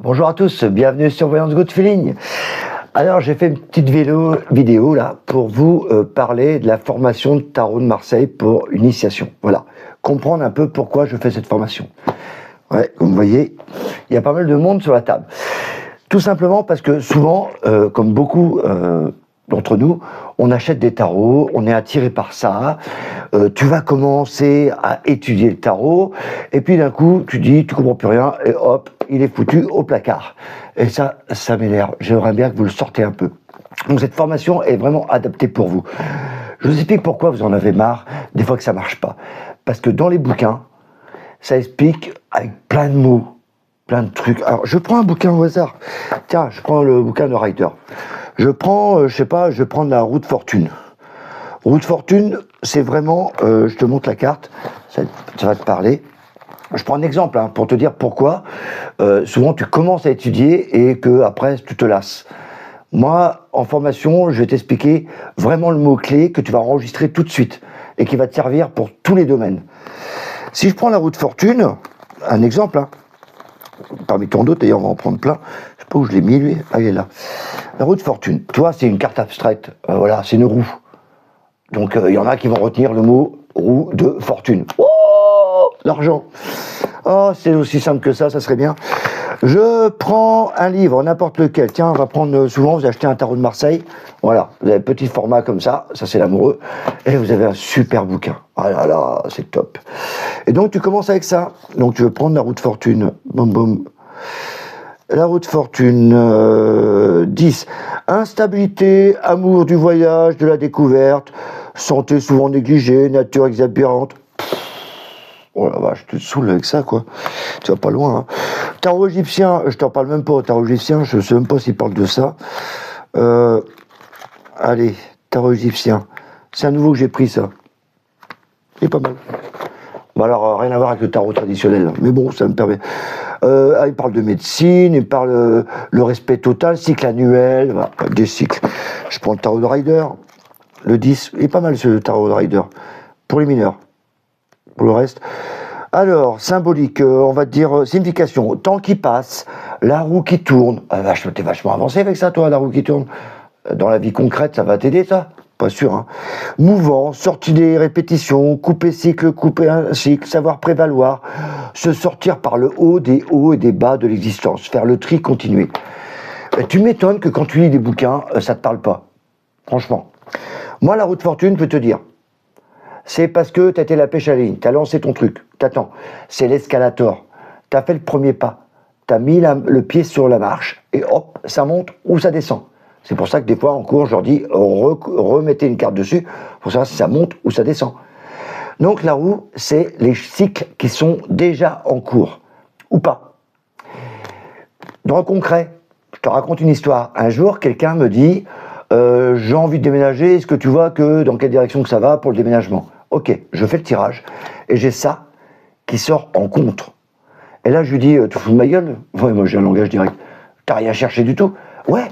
Bonjour à tous, bienvenue sur Voyance Good Feeling. Alors j'ai fait une petite vidéo là pour vous parler de la formation de tarot de Marseille pour initiation. Voilà, comprendre un peu pourquoi je fais cette formation. Ouais, comme vous voyez, il y a pas mal de monde sur la table. Tout simplement parce que souvent, comme beaucoup d'entre nous, on achète des tarots, on est attiré par ça, tu vas commencer à étudier le tarot, et puis d'un coup, tu comprends plus rien, et hop, il est foutu au placard. Et ça m'énerve. J'aimerais bien que vous le sortez un peu. Donc cette formation est vraiment adaptée pour vous. Je vous explique pourquoi vous en avez marre, des fois que ça marche pas. Parce que dans les bouquins, ça explique avec plein de mots, plein de trucs. Alors, je prends un bouquin au hasard. Tiens, je prends le bouquin de Rider. Je prends, je vais prendre la roue de fortune. Roue de fortune, c'est vraiment, je te montre la carte, ça va te parler. Je prends un exemple pour te dire pourquoi. Souvent, tu commences à étudier et que après tu te lasses. Moi, en formation, je vais t'expliquer vraiment le mot-clé que tu vas enregistrer tout de suite et qui va te servir pour tous les domaines. Si je prends la roue de fortune, un exemple, parmi tant d'autres, d'ailleurs on va en prendre plein, je sais pas où je l'ai mis lui, il est là. La roue de fortune, toi c'est une carte abstraite, voilà, c'est une roue. Donc il y en a qui vont retenir le mot roue de fortune. Oh, l'argent. Oh, c'est aussi simple que ça serait bien. Je prends un livre, n'importe lequel. Tiens, on va prendre, souvent vous achetez un tarot de Marseille. Voilà, vous avez un petit format comme ça c'est l'amoureux. Et vous avez un super bouquin. Ah là là, c'est top. Et donc tu commences avec ça. Donc tu veux prendre la roue de fortune. Boum boum. La roue de fortune 10. Instabilité, amour du voyage, de la découverte, santé souvent négligée, nature exaspérante. Oh la vache, tu te saoules avec ça, quoi. Tu vas pas loin, Tarot égyptien, je t'en parle même pas. Tarot égyptien, je sais même pas s'il parle de ça. Allez, tarot égyptien. C'est un nouveau que j'ai pris, ça. C'est pas mal. Bon, alors, rien à voir avec le tarot traditionnel. Mais bon, ça me permet. Il parle de médecine, il parle le respect total, cycle annuel, voilà, des cycles. Je prends le tarot de Rider, le 10. Il est pas mal, ce tarot de Rider. Pour les mineurs. Pour le reste. Alors, symbolique, on va dire signification. Temps qui passe, la roue qui tourne. T'es vachement avancé avec ça, toi, la roue qui tourne. Dans la vie concrète, ça va t'aider, ça? Pas sûr, Mouvant, sortie des répétitions, couper cycle, couper un cycle, savoir prévaloir, se sortir par le haut des hauts et des bas de l'existence, faire le tri continuer. Tu m'étonnes que quand tu lis des bouquins, ça te parle pas. Franchement. Moi, la roue de fortune, je peux te dire. C'est parce que t'as été la pêche à la ligne, t'as lancé ton truc, t'attends. C'est l'escalator. T'as fait le premier pas. T'as mis le pied sur la marche et hop, ça monte ou ça descend. C'est pour ça que des fois en cours, je leur dis remettez une carte dessus pour savoir si ça monte ou ça descend. Donc la roue, c'est les cycles qui sont déjà en cours ou pas. Dans le concret, je te raconte une histoire. Un jour, quelqu'un me dit j'ai envie de déménager, est-ce que tu vois que dans quelle direction que ça va pour le déménagement? Ok, je fais le tirage et j'ai ça qui sort en contre. Et là, je lui dis tu fous de ma gueule? Ouais, moi j'ai un langage direct. T'as rien cherché du tout? Ouais.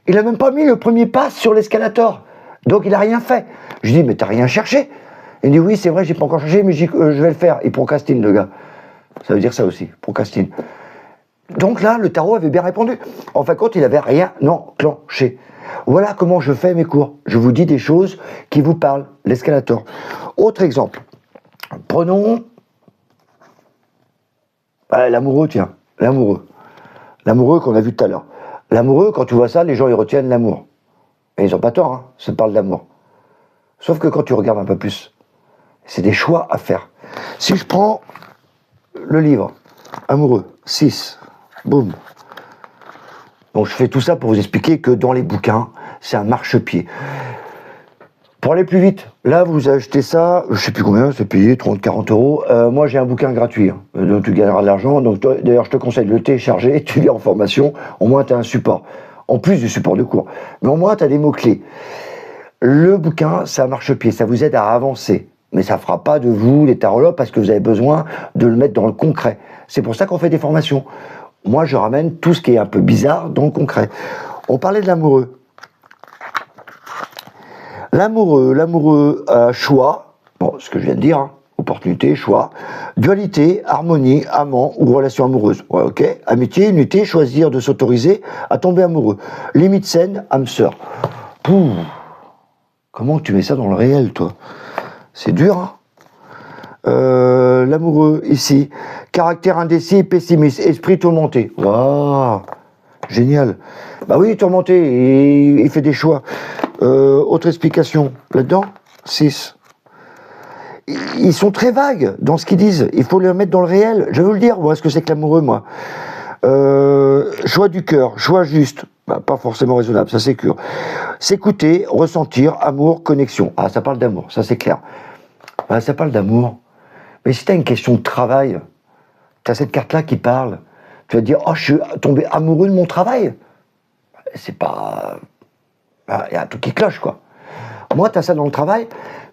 Il a même pas mis le premier pas sur l'escalator. Donc il a rien fait. Je dis mais t'as rien cherché? Il dit oui c'est vrai j'ai pas encore cherché mais je vais le faire. Il procrastine le gars. Ça veut dire ça aussi, procrastine. Donc là le tarot avait bien répondu. En fin de compte il avait rien enclenché. Voilà comment je fais mes cours. Je vous dis des choses qui vous parlent. L'escalator. Autre exemple. Prenons l'amoureux, tiens. L'amoureux. L'amoureux qu'on a vu tout à l'heure. L'amoureux, quand tu vois ça, les gens ils retiennent l'amour. Et ils n'ont pas tort, ça parle d'amour. Sauf que quand tu regardes un peu plus, c'est des choix à faire. Si je prends le livre, amoureux, 6, boum. Donc je fais tout ça pour vous expliquer que dans les bouquins, c'est un marchepied. Pour aller plus vite, là vous achetez ça, je sais plus combien, c'est payé 30, 40 euros. Moi j'ai un bouquin gratuit, donc tu gagneras de l'argent. Donc d'ailleurs je te conseille de le télécharger, tu lis en formation, au moins tu as un support. En plus du support de cours. Mais au moins tu as des mots-clés. Le bouquin, c'est un marchepied, ça vous aide à avancer. Mais ça ne fera pas de vous les tarologues parce que vous avez besoin de le mettre dans le concret. C'est pour ça qu'on fait des formations. Moi je ramène tout ce qui est un peu bizarre dans le concret. On parlait de l'amoureux. L'amoureux choix, bon, ce que je viens de dire, opportunité, choix. Dualité, harmonie, amant ou relation amoureuse. Ouais, ok. Amitié, unité, choisir de s'autoriser à tomber amoureux. Limite saine, âme sœur. Pouh. Comment tu mets ça dans le réel, toi? C'est dur, hein? L'amoureux, ici. Caractère indécis, pessimiste, esprit tourmenté. Waouh, génial. Bah oui, tourmenté, il fait des choix. Autre explication, là-dedans, 6. Ils sont très vagues dans ce qu'ils disent. Il faut les mettre dans le réel. Je vais vous le dire, moi, ce que c'est que l'amoureux, moi. Choix du cœur, choix juste. Bah, pas forcément raisonnable, ça c'est sûr. S'écouter, ressentir, amour, connexion. Ah, ça parle d'amour, ça c'est clair. Bah, ça parle d'amour. Mais si tu as une question de travail, tu as cette carte-là qui parle. Tu vas te dire, oh, je suis tombé amoureux de mon travail. C'est pas... Il y a un truc qui cloche, quoi. Moi, tu as ça dans le travail.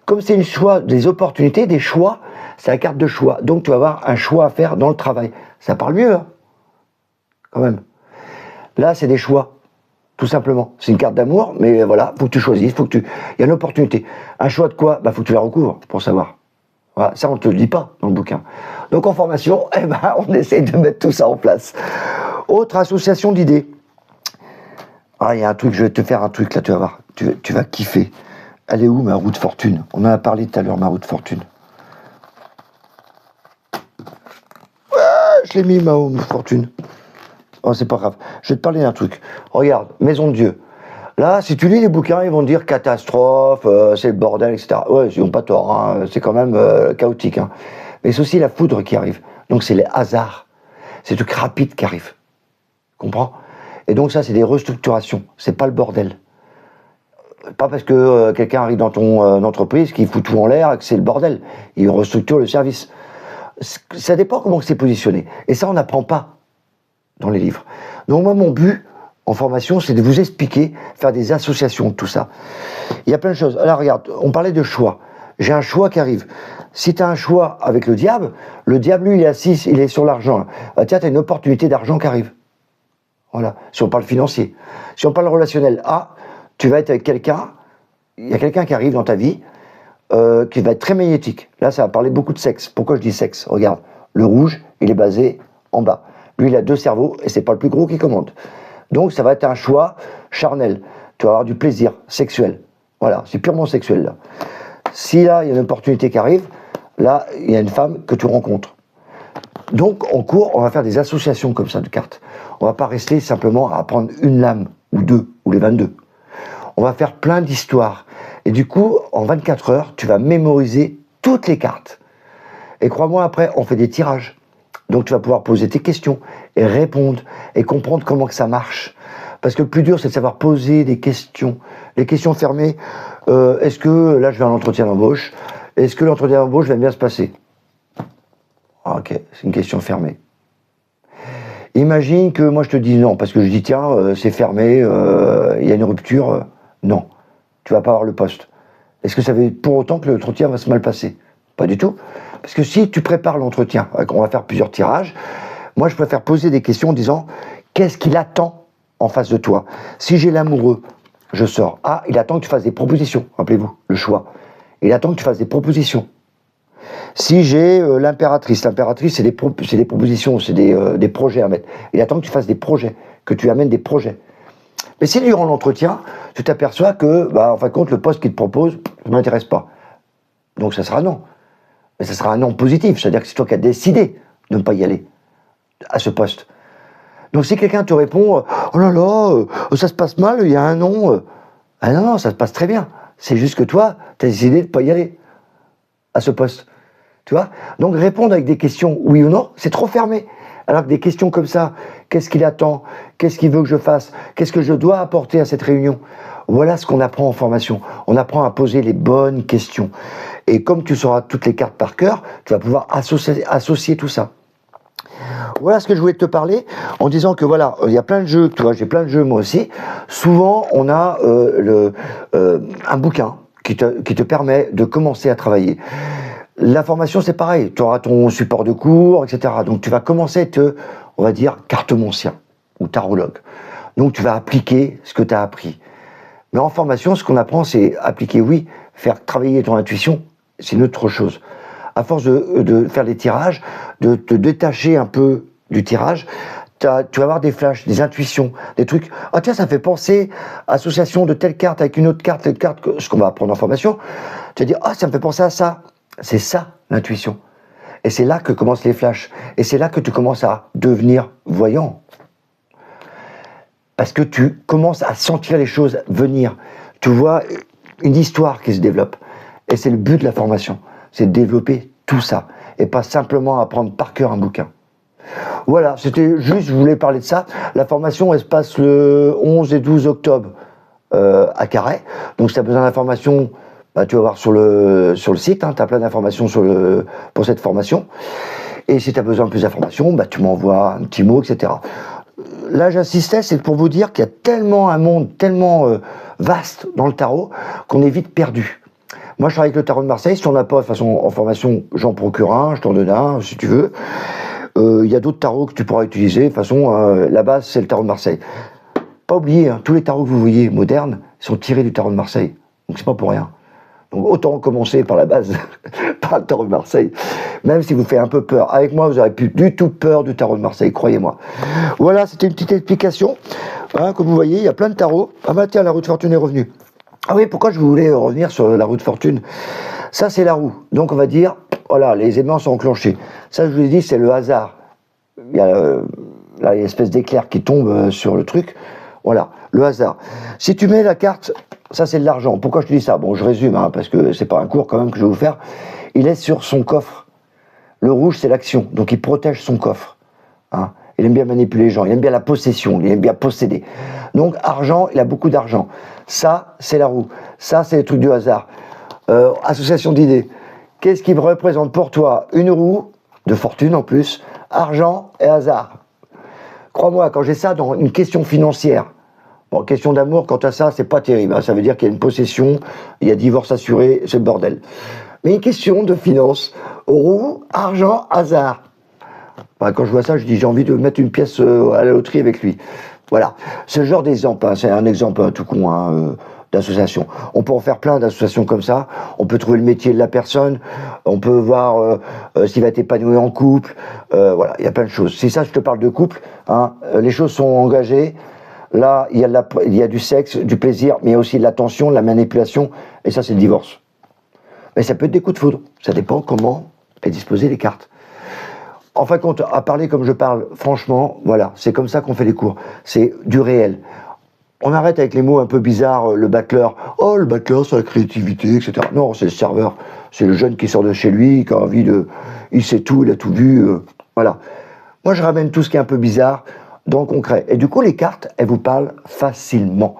Comme c'est une choix, des opportunités, des choix, c'est la carte de choix. Donc, tu vas avoir un choix à faire dans le travail. Ça parle mieux, hein, quand même. Là, c'est des choix, tout simplement. C'est une carte d'amour, mais voilà, faut que tu choisisses, il y a une opportunité. Un choix de quoi? Faut que tu la recouvres pour savoir. Voilà, ça, on ne te le dit pas dans le bouquin. Donc, en formation, on essaye de mettre tout ça en place. Autre association d'idées. Ah, il y a un truc, je vais te faire un truc, là, tu vas voir. Tu vas kiffer. Elle est où, ma roue de fortune? On en a parlé tout à l'heure, ma roue de fortune. Ouais, je l'ai mis, ma roue de fortune. Oh, c'est pas grave. Je vais te parler d'un truc. Regarde, Maison de Dieu. Là, si tu lis les bouquins, ils vont te dire catastrophe, c'est le bordel, etc. Ouais, ils n'ont pas tort, hein, c'est quand même chaotique. Hein. Mais c'est aussi la foudre qui arrive. Donc c'est les hasards. C'est le truc rapide qui arrive. Comprends? Et donc ça, c'est des restructurations. C'est pas le bordel. Pas parce que quelqu'un arrive dans ton entreprise qu'il fout tout en l'air et que c'est le bordel. Il restructure le service. Ça dépend comment c'est positionné. Et ça, on n'apprend pas dans les livres. Donc moi, mon but en formation, c'est de vous expliquer, faire des associations de tout ça. Il y a plein de choses. Alors regarde, on parlait de choix. J'ai un choix qui arrive. Si tu as un choix avec le diable, lui, il est assis, il est sur l'argent. Tiens, tu as une opportunité d'argent qui arrive. Voilà, si on parle financier. Si on parle relationnel, tu vas être avec quelqu'un, il y a quelqu'un qui arrive dans ta vie, qui va être très magnétique. Là, ça va parler beaucoup de sexe. Pourquoi je dis sexe? Regarde, le rouge, il est basé en bas. Lui, il a 2 cerveaux et c'est pas le plus gros qui commande. Donc, ça va être un choix charnel. Tu vas avoir du plaisir sexuel. Voilà, c'est purement sexuel, là. Si là, il y a une opportunité qui arrive, là, il y a une femme que tu rencontres. Donc, en cours, on va faire des associations comme ça de cartes. On va pas rester simplement à prendre une lame, ou 2, ou les 22. On va faire plein d'histoires. Et du coup, en 24 heures, tu vas mémoriser toutes les cartes. Et crois-moi, après, on fait des tirages. Donc, tu vas pouvoir poser tes questions et répondre et comprendre comment que ça marche. Parce que le plus dur, c'est de savoir poser des questions. Les questions fermées, est-ce que là, je vais à l'entretien d'embauche? Est-ce que l'entretien d'embauche va bien se passer? Ok, c'est une question fermée. Imagine que moi, je te dis non, parce que je dis, tiens, c'est fermé, il y a une rupture. Non, tu vas pas avoir le poste. Est-ce que ça veut pour autant que l'entretien va se mal passer? Pas du tout. Parce que si tu prépares l'entretien, on va faire plusieurs tirages, moi je préfère poser des questions en disant qu'est-ce qu'il attend en face de toi? Si j'ai l'amoureux, je sors. Il attend que tu fasses des propositions. Rappelez-vous, le choix. Il attend que tu fasses des propositions. Si j'ai l'impératrice, c'est des propositions, c'est des projets à mettre. Il attend que tu fasses des projets, que tu amènes des projets. Mais si durant l'entretien, tu t'aperçois que, en fin de compte, le poste qu'il te propose ne m'intéresse pas. Donc ça sera non. Mais ça sera un non positif, c'est-à-dire que c'est toi qui as décidé de ne pas y aller à ce poste. Donc si quelqu'un te répond « Oh là là, ça se passe mal, il y a un non. Ah non, ça se passe très bien. C'est juste que toi, tu as décidé de ne pas y aller à ce poste. Tu vois? Donc répondre avec des questions oui ou non, c'est trop fermé. Alors que des questions comme ça, qu'est-ce qu'il attend? Qu'est-ce qu'il veut que je fasse? Qu'est-ce que je dois apporter à cette réunion? Voilà ce qu'on apprend en formation. On apprend à poser les bonnes questions. Et comme tu sauras toutes les cartes par cœur, tu vas pouvoir associer tout ça. Voilà ce que je voulais te parler en disant que voilà, il y a plein de jeux, tu vois, j'ai plein de jeux moi aussi. Souvent, on a un bouquin qui te permet de commencer à travailler. La formation, c'est pareil. Tu auras ton support de cours, etc. Donc, tu vas commencer à être, on va dire, cartomancien ou tarologue. Donc, tu vas appliquer ce que tu as appris. Mais en formation, ce qu'on apprend, c'est appliquer, oui, faire travailler ton intuition, c'est une autre chose. à force de faire les tirages, de te détacher un peu du tirage, tu vas avoir des flashs, des intuitions, des trucs. Ah tiens, ça fait penser association de telle carte avec une autre carte, ce qu'on va apprendre en formation. Tu vas dire, ah, ça me fait penser à ça. C'est ça, l'intuition. Et c'est là que commencent les flashs. Et c'est là que tu commences à devenir voyant. Parce que tu commences à sentir les choses venir. Tu vois une histoire qui se développe. Et c'est le but de la formation. C'est de développer tout ça. Et pas simplement apprendre par cœur un bouquin. Voilà, c'était juste, je voulais parler de ça. La formation, elle se passe le 11 et 12 octobre à Carhaix. Donc si tu as besoin d'informations, bah, tu vas voir sur le site. Hein, tu as plein d'informations pour cette formation. Et si tu as besoin de plus d'informations, bah, tu m'envoies un petit mot, etc. Là, j'insistais, c'est pour vous dire qu'il y a tellement un monde, tellement vaste dans le tarot, qu'on est vite perdu. Moi, je travaille avec le tarot de Marseille. Si on n'a pas, de toute façon, en formation, j'en procure un, je t'en donne un, si tu veux. Il y a d'autres tarots que tu pourras utiliser. De toute façon, la base, c'est le tarot de Marseille. Pas oublier, hein, tous les tarots que vous voyez modernes sont tirés du tarot de Marseille. Donc, c'est pas pour rien. Donc, autant commencer par la base, par le tarot de Marseille. Même si vous faites un peu peur. Avec moi, vous n'aurez plus du tout peur du tarot de Marseille, croyez-moi. Voilà, c'était une petite explication. Hein, comme vous voyez, il y a plein de tarots. Ah bah tiens, la roue de fortune est revenue. Ah oui, pourquoi je voulais revenir sur la roue de fortune? Ça, c'est la roue. Donc, on va dire, voilà, les aimants sont enclenchés. Ça, je vous ai dit, c'est le hasard. Il y a là, une espèce d'éclair qui tombe sur le truc. Voilà, le hasard. Si tu mets la carte, ça, c'est de l'argent. Pourquoi je te dis ça? Bon, je résume, hein, parce que c'est pas un cours quand même que je vais vous faire. Il est sur son coffre. Le rouge, c'est l'action. Donc, il protège son coffre. Hein. Il aime bien manipuler les gens. Il aime bien la possession. Il aime bien posséder. Donc, argent, il a beaucoup d'argent. Ça, c'est la roue. Ça, c'est les trucs du hasard. Association d'idées. Qu'est-ce qui représente pour toi une roue, de fortune en plus, argent et hasard? Crois-moi, quand j'ai ça dans une question financière, bon, question d'amour, quant à ça, c'est pas terrible. Hein. Ça veut dire qu'il y a une possession, il y a divorce assuré, c'est le bordel. Mais une question de finance, roue, argent, hasard. Bah, quand je vois ça, je dis j'ai envie de mettre une pièce à la loterie avec lui. Voilà, c'est le genre d'exemple, hein. C'est un exemple tout con, hein, d'association. On peut en faire plein d'associations comme ça. On peut trouver le métier de la personne. On peut voir s'il va être épanoui en couple. Voilà, il y a plein de choses. Si ça, je te parle de couple, hein, les choses sont engagées. Là, il y a du sexe, du plaisir, mais il y a aussi de l'attention, de la manipulation. Et ça, c'est le divorce. Mais ça peut être des coups de foudre. Ça dépend comment est disposées les cartes. En fin de compte, à parler comme je parle, franchement, voilà, c'est comme ça qu'on fait les cours. C'est du réel. On arrête avec les mots un peu bizarres, le battleur. Oh, le battleur, c'est la créativité, etc. Non, c'est le serveur. C'est le jeune qui sort de chez lui, qui a envie de... Il sait tout, il a tout vu. Voilà. Moi, je ramène tout ce qui est un peu bizarre dans le concret. Et du coup, les cartes, elles vous parlent facilement.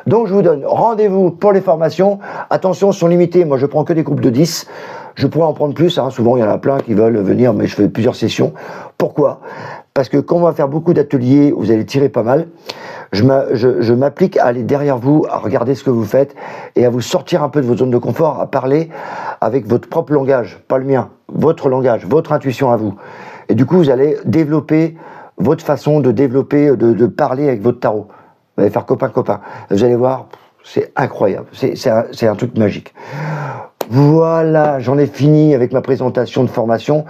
Donc, je vous donne rendez-vous pour les formations. Attention, elles sont limitées. Moi, je prends que des groupes de 10. Je pourrais en prendre plus. Hein. Souvent, il y en a plein qui veulent venir, mais je fais plusieurs sessions. Pourquoi? Parce que quand on va faire beaucoup d'ateliers, vous allez tirer pas mal. Je m'applique à aller derrière vous, à regarder ce que vous faites et à vous sortir un peu de votre zone de confort, à parler avec votre propre langage, pas le mien, votre langage, votre intuition à vous. Et du coup, vous allez développer votre façon de développer, de parler avec votre tarot. Vous allez faire copain-copain. Vous allez voir, c'est incroyable. C'est un truc magique. Voilà, j'en ai fini avec ma présentation de formation.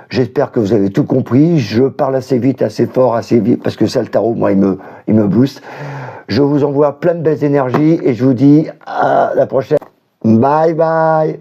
J'espère que vous avez tout compris. Je parle assez vite, assez fort, assez vite, parce que ça, le tarot, moi, il me booste. Je vous envoie plein de belles énergies et je vous dis à la prochaine. Bye bye.